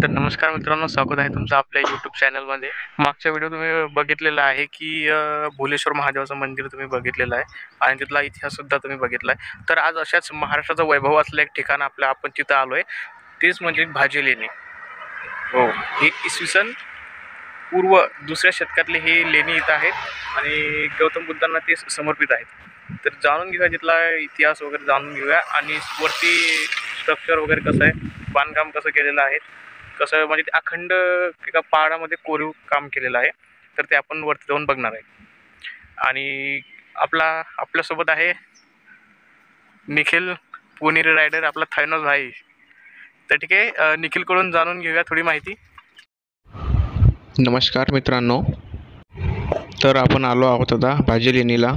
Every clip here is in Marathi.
तर नमस्कार मित्रांनो, स्वागत आहे तुमचं आपल्या यूट्यूब चॅनलमध्ये. मागच्या व्हिडिओ तुम्ही बघितलेला आहे की भोलेश्वर महादेवाचं मंदिर तुम्ही बघितलेलं आहे आणि तिथला इतिहाससुद्धा तुम्ही बघितला आहे. तर आज अशाच महाराष्ट्राचा वैभव असलेलं एक ठिकाण आपण तिथं आलो आहे, तेच म्हणजे भाजी लेणी. हो, हे इसवी सन पूर्व 2ऱ्या शतकातले हे लेणी इथं आहेत आणि गौतम बुद्धांना ते समर्पित आहेत. तर जाणून घेऊया तिथला इतिहास वगैरे जाणून घेऊया आणि वरती स्ट्रक्चर वगैरे कसं आहे, बांधकाम कसं केलेलं आहे, कसं म्हणजे ते अखंड एका पहाडामध्ये कोरीव काम केलेलं आहे. तर ते आपण वरती जाऊन बघणार आहे. आणि आपल्यासोबत आहे निखिल पुणेरी रायडर, आपला थायनोस भाई. तर ठीक आहे, निखिलकडून जाणून घेऊया थोडी माहिती. नमस्कार मित्रांनो, तर आपण आलो आहोत आता भाजे लेणीला.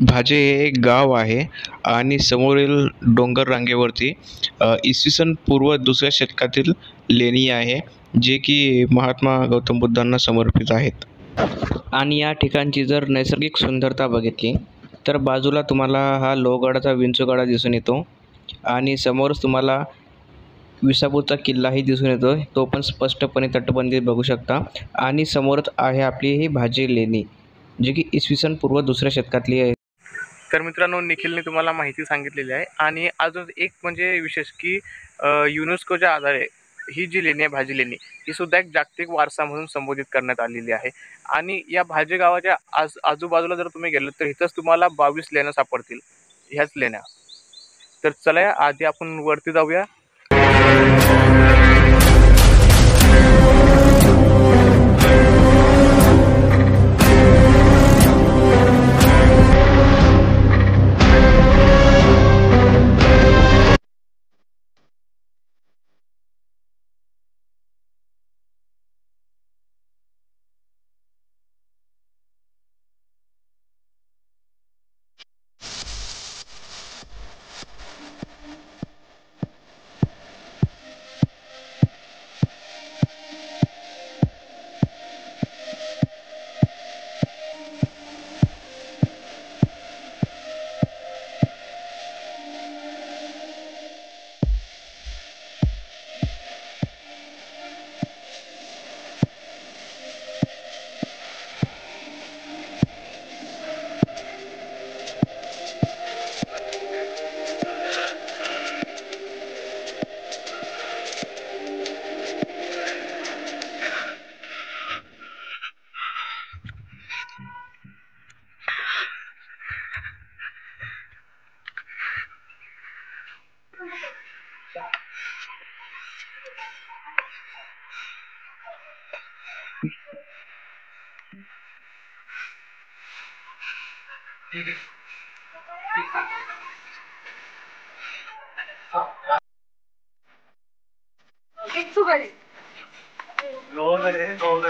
भाजे हे एक गाव आहे आणि समोरील डोंगर रांगेवरती इसवी सन पूर्व 2ऱ्या शतकातील लेणी आहे, जे की महात्मा गौतम बुद्धांना समर्पित आहेत. आणि या ठिकाणची जर नैसर्गिक सुंदरता बघितली तर बाजूला तुम्हाला हा लोहगडाचा विंचूगडा दिसून येतो आणि समोरच तुम्हाला विसापूरचा किल्लाही दिसून येतो, तो पण स्पष्टपणे तटबंदीत बघू शकता. आणि समोरच आहे आपली ही भाजे लेणी, जी की इसवी सन पूर्व 2ऱ्या शतकातली आहे. तर मित्रांनो, निखिलने तुम्हाला माहिती सांगितलेली आहे. आणि अजून एक म्हणजे विशेष की युनेस्कोच्या आधारे ही जी लेणी आहे, भाजी लेणी, ही सुद्धा एक जागतिक वारसा म्हणून संबोधित करण्यात आलेली आहे. आणि या भाजे गावाच्या आजूबाजूला जर तुम्ही गेलो तर इथंच तुम्हाला 22 लेण्या सापडतील, ह्याच लेण्या. तर चला आधी आपण वरती जाऊया.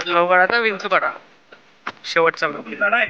लोहगडाचा विंचूगडा शेवटचा आहे.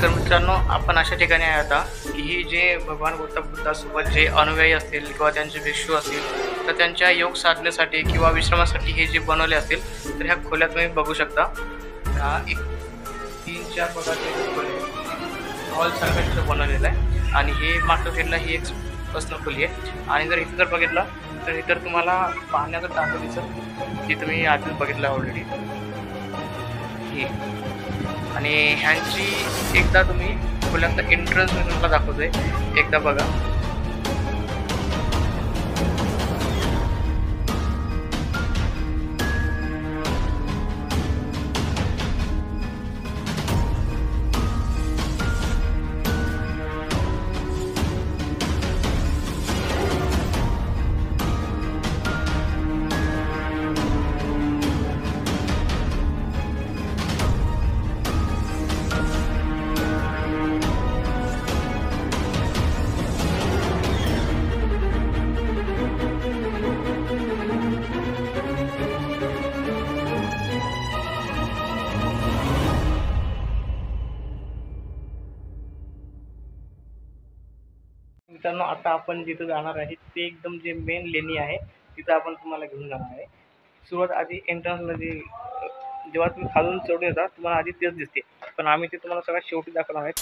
तर मित्रांनो, आपण अशा ठिकाणी आहे आता की ही जे भगवान गौतम बुद्धासोबत जे अनुयायी असतील किंवा त्यांचे भिक्षू असतील तर त्यांच्या योग साधनेसाठी किंवा विश्रामासाठी हे जे बनवले असतील तर ह्या खोल्या तुम्ही बघू शकता. एक 3-4 प्रकारचे खोले हॉल सारखं तिथं बनवलेलं आहे आणि हे मागच्या साईडला ही एक पर्सनल खोली आहे. आणि जर इथं जर बघितलं तर इतर तुम्हाला पाहण्याचं टाकं दिसत जी तुम्ही आधीच बघितलं ऑलरेडी ही. आणि ह्यांची एकदा तुम्ही खोल्यांचा एंट्रन्स मी तुम्हाला दाखवतोय, एकदा बघा. मित्रांनो, आता आपण जिथं जाणार आहे ते एकदम जे मेन लेणी आहे तिथं आपण तुम्हाला घेऊन जाणार आहे. सुरुवात आधी एंट्रन्समध्ये जेव्हा तुम्ही खालून चढून येता तुम्हाला आधी तेच दिसते, पण आम्ही ते तुम्हाला सगळ्यात शेवटी दाखवणार आहेत.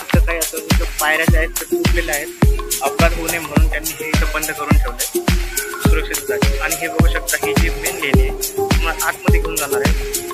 इथं काही असं इथं पायऱ्या ज्या आहेत त्या तुटलेल्या आहेत, अपघात होऊ नये म्हणून त्यांनी हे इथं बंद करून ठेवलं सुरक्षितसाठी. आणि हे बघू शकता, ही जी मेन लेणी आहे तुम्हाला आतमध्ये घेऊन जाणार आहे.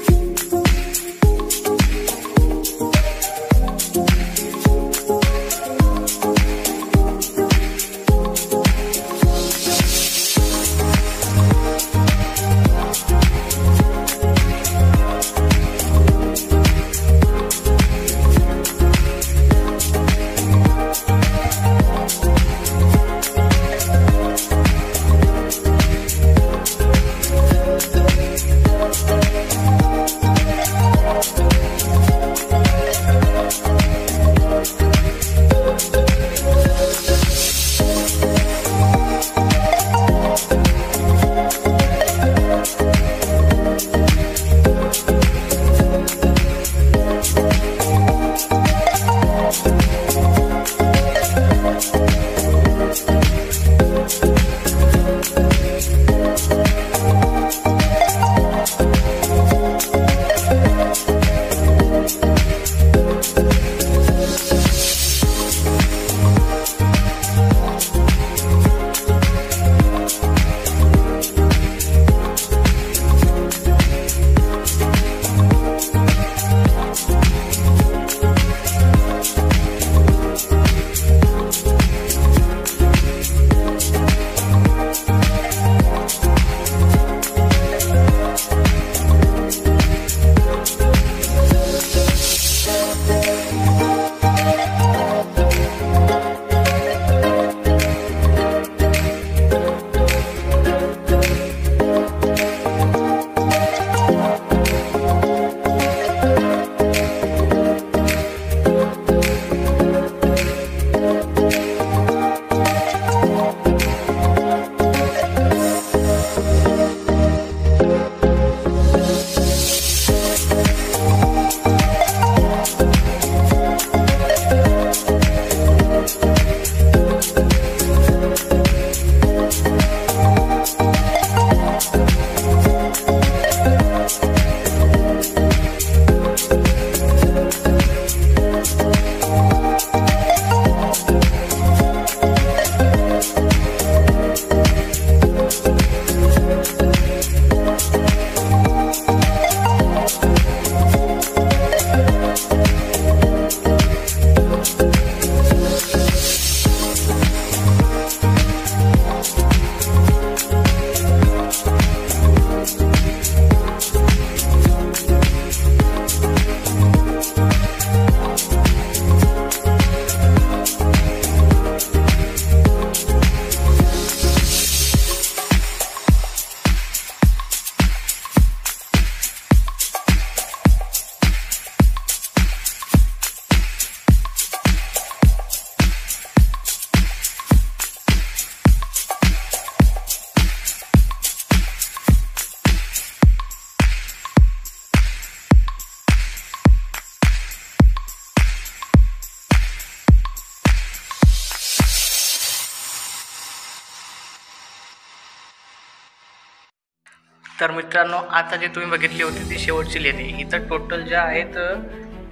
तर मित्रांनो, आता जे तुम्ही बघितली होती ती शेवटची लेणी. इथं टोटल ज्या आहेत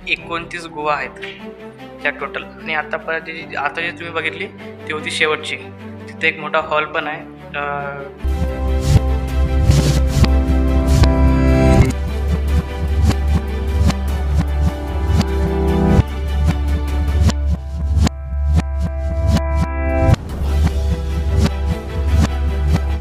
29 गुहा आहेत त्या टोटल. आणि आता जे तुम्ही बघितली ती होती शेवटची. तिथे एक मोठा हॉल पण आहे.